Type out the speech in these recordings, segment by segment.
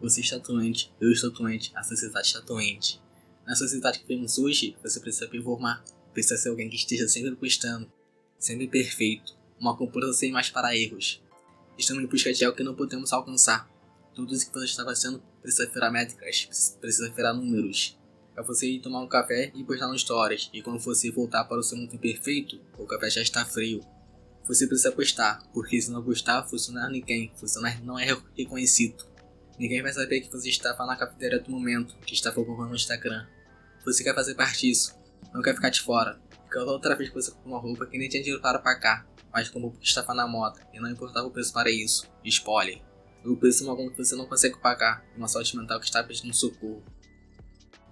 Você está doente, eu estou doente, a sociedade está doente. Na sociedade que vivemos hoje, você precisa performar, precisa ser alguém que esteja sempre postando, sempre perfeito, uma comporta sem mais para erros. Estamos em busca de algo que não podemos alcançar. Tudo isso que você está fazendo precisa virar métricas, precisa virar números. É você ir tomar um café e postar no stories, e quando você voltar para o seu mundo imperfeito, o café já está frio. Você precisa postar, porque se não postar, você não é ninguém, você não é reconhecido. Ninguém vai saber que você estava na cafeteria do momento, que está focando no Instagram. Você quer fazer parte disso, não quer ficar de fora. Porque outra vez que você comprou uma roupa que nem tinha dinheiro para pagar, mas como estava na moda e não importava o preço para isso. Spoiler. O preço é algo que você não consegue pagar, uma saúde mental que está pedindo socorro.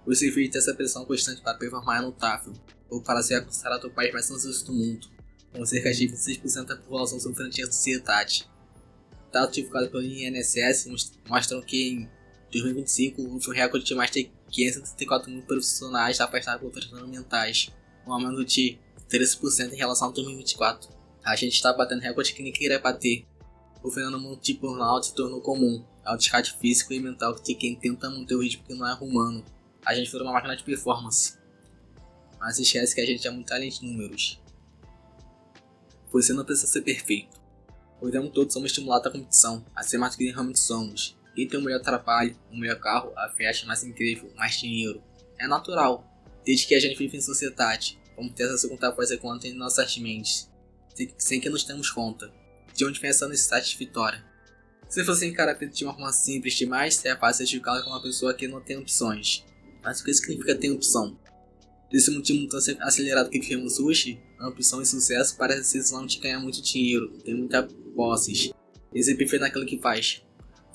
Você vive essa pressão constante para performar notável, ou para ser considerado o país mais ansioso do mundo, com cerca de 26% da população sofrendo de ansiedade. Dados divulgados pelo INSS mostram que em 2025 houve um recorde de mais de 534 mil profissionais afastados por transtornos mentais, um aumento de 13% em relação a 2024. A gente está batendo recorde que nem queria bater. O fenômeno de burnout se tornou comum, é o desgaste físico e mental de quem tenta manter o ritmo que não é humano. A gente virou uma máquina de performance, mas esquece que a gente é muito além de números. Você não precisa ser perfeito. O tempo todo somos estimulados à competição, a ser mais do que realmente somos. Quem tem o melhor trabalho, o melhor carro, a festa mais incrível, mais dinheiro. É natural. Desde que a gente vive em sociedade, vamos ter essa segunda voz ecoando em nossas mentes, sem que nos demos conta. De onde vem essa necessidade de vitória? Se você encarar a vida de uma forma simples demais, é fácil julgá-la como uma pessoa que não tem opções. Mas o que significa ter opção? Desse mundo de mudança acelerado que vivemos hoje, a opção e sucesso parece ser sinal de ganhar muito dinheiro, ter muitas posses, e ser perfeito naquilo que faz.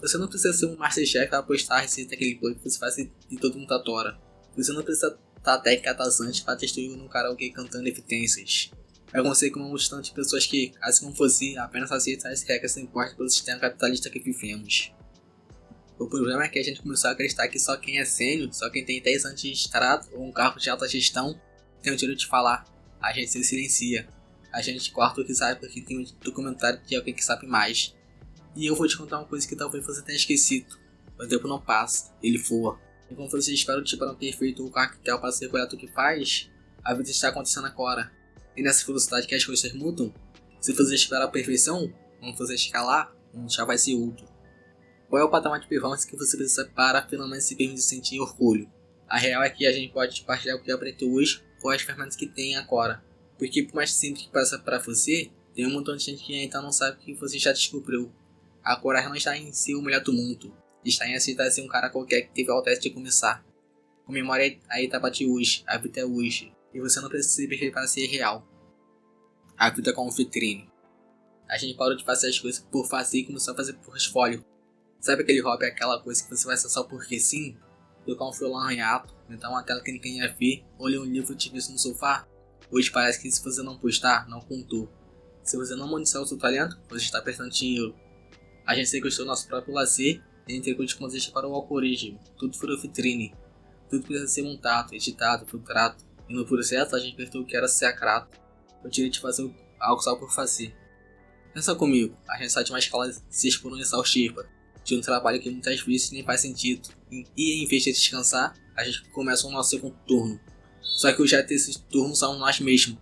Você não precisa ser um Masterchef para postar a receita daquele bolo que você faz e todo mundo adora. Você não precisa estar técnica tasante para destruir no karaokê cantando evidências. É conceito como um tanto de pessoas que, assim como você, apenas aceitam as regras impostas pelo sistema capitalista que vivemos. O problema é que a gente começou a acreditar que só quem é sênior, só quem tem 10 anos de estrada ou um cargo de alta gestão, tem o direito de falar. A gente se silencia. A gente corta o que sabe porque tem um documentário de alguém que sabe mais. E eu vou te contar uma coisa que talvez você tenha esquecido. O tempo não passa, ele voa. E como você espera o tipo perfeito ou cartel para ser correto o que faz, a vida está acontecendo agora. E nessa velocidade que as coisas mudam, se você esperar a perfeição, quando você escalar, já vai ser outro. Qual é o patamar de performance que você precisa para finalmente se permitir sentir orgulho? A real é que a gente pode compartilhar o que aprendeu hoje com as ferramentas que tem agora. Porque por mais simples que pareça para você, tem um montão de gente que ainda não sabe o que você já descobriu. A coragem não está em ser o melhor do mundo, está em aceitar ser um cara qualquer que teve a audácia de começar. Comemore a etapa de hoje, a vida é hoje, e você não precisa ser perfeito para ser real. A vida é como um vitrine. A gente parou de fazer as coisas por fazer e começou a fazer por portfólio. Sabe aquele hobby, aquela coisa que você vai ser só porque sim? Tocar um violão arranhado, inventar uma tela que ninguém ia ver, ou ler um livro de vista no sofá? Hoje parece que se você não postar, não contou. Se você não monetizar o seu talento, você está perdendo dinheiro. A gente sequestrou nosso próprio lazer e entregou de contexto para o algoritmo. Tudo virou vitrine. Tudo precisa ser montado, editado, filtrado. E no processo a gente perdeu o que era sacrado. O direito de fazer algo só por fazer. Pensa comigo, a gente sai de uma escala se expondo exaustiva, de um trabalho que muitas vezes nem faz sentido. E em vez de descansar, a gente começa o nosso segundo turno. Só que os já desses turnos são nós mesmos.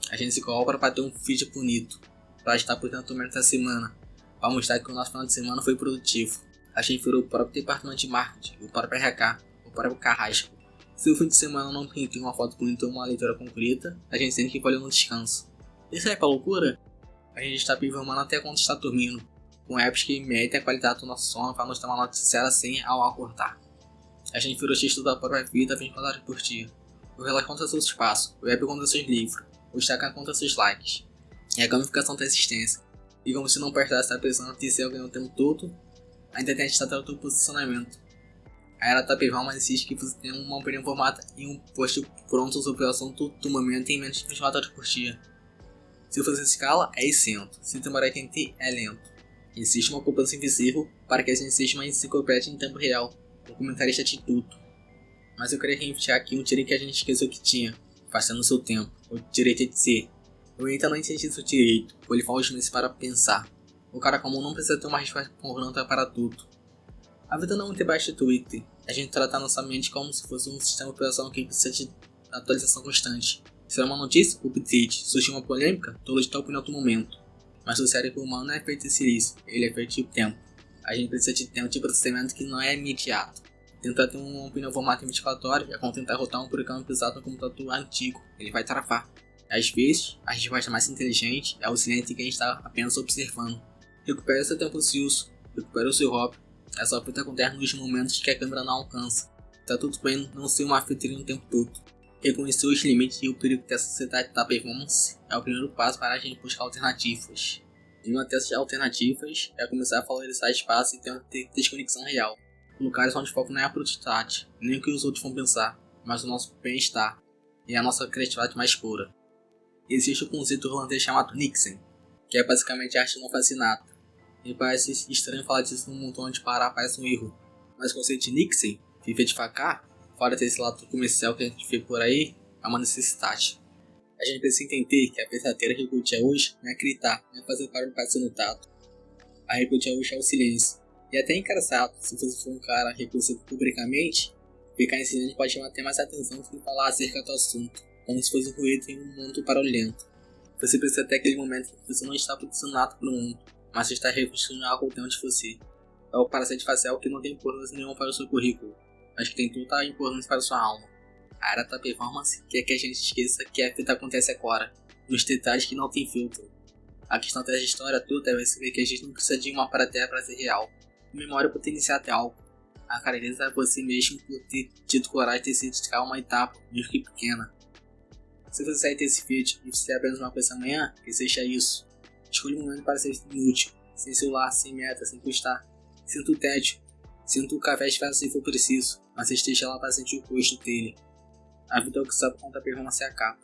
A gente se cobra para ter um vídeo bonito, para estar por dentro do momento da semana, para mostrar que o nosso final de semana foi produtivo. A gente virou o próprio departamento de marketing, o próprio RH, o próprio carrasco. Se o fim de semana não tem uma foto bonita ou uma leitura concreta, a gente sente que valeu no descanso. Isso aí é pra loucura? A gente está performando até quando está dormindo, com apps que medem a qualidade do nosso sono para nos dar uma nota de 0 a 100 ao acordar. A gente virou gestor da própria vida 24 horas por dia. O relógio conta seus espaços, o app conta seus livros, o Instagram conta seus likes. E a gamificação da existência. E como se não prestasse a pressão de ser alguém o tempo todo, a internet está tendo o posicionamento. A era da performance exige que você tenha uma opinião formada e um post pronto sobre o assunto do momento em menos de 24 horas por dia. Se você escala, é isento. Se demorar a entender, é lento. Existe uma cobrança invisível para que a gente seja uma enciclopédia em tempo real, um comentarista de tudo. Mas eu queria reivindicar aqui um direito que a gente esqueceu que tinha, fazendo o seu tempo, o direito de ser. Eu ainda não entendi esse direito, pois ele fala os meses para pensar. O cara comum não precisa ter uma resposta pronta para tudo. A vida não é um debate Twitter. A gente trata nossa mente como se fosse um sistema operacional que precisa de atualização constante. Se é uma notícia, update. Surge uma polêmica, todo de tal opinião do momento. Mas o cérebro humano não é feito de silício, ele é feito de tempo. A gente precisa de tempo de processamento que não é imediato. Tentar ter uma opinião formato em 24 horas é como tentar rotar um programa pesado no computador antigo, ele vai travar. Às vezes, a resposta mais inteligente é o silêncio que a gente está apenas observando. Recupere seu tempo ocioso, recupere o seu hobby. Essa fita acontece nos momentos que a câmera não alcança. Tá tudo bem não ser uma vitrine o tempo todo. Reconhecer os limites e o perigo que a sociedade da performance é o primeiro passo para a gente buscar alternativas. E uma dessas alternativas é começar a valorizar espaço e ter desconexão real. Lugares onde o foco não é a produtividade, nem o que os outros vão pensar, mas o nosso bem-estar e a nossa criatividade mais pura. Existe um conceito irlandês chamado Niksen, que é basicamente a arte não fascinada. E parece estranho falar disso num mundo onde parar parece um erro. Mas o conceito de Niksen, viver devagar, fora desse lado comercial que a gente vê por aí, é uma necessidade. A gente precisa entender que a verdadeira rebeldia hoje não é gritar, não é fazer barulho para ser notado. A rebeldia hoje é o silêncio. E até engraçado, se você for um cara reconhecido publicamente, ficar em silêncio pode chamar até mais atenção do que falar acerca do assunto, como se fosse um ruído em um mundo barulhento. Você precisa ter aquele momento que você não está produzindo nada para o mundo, mas você está reconstruindo algo dentro de você. É o parasite facial que não tem importância nenhuma para o seu currículo, mas que tem toda a importância para a sua alma. A era da performance quer que a gente esqueça que a vida acontece agora, nos detalhes que não tem filtro. A questão dessa história toda é perceber que a gente não precisa de uma plateia para ser real. A memória pode iniciar até algo. A clareza é você mesmo por ter tido coragem de se dedicar a uma etapa, mesmo que pequena. Se você sair desse vídeo e fizer apenas uma coisa amanhã, que seja isso. Escolha um momento para ser inútil, sem celular, sem meta, sem postar. Sinta o tédio, sinta o café de se for preciso, mas esteja lá para sentir o gosto dele. A vida é o que sabe quando a performance acaba.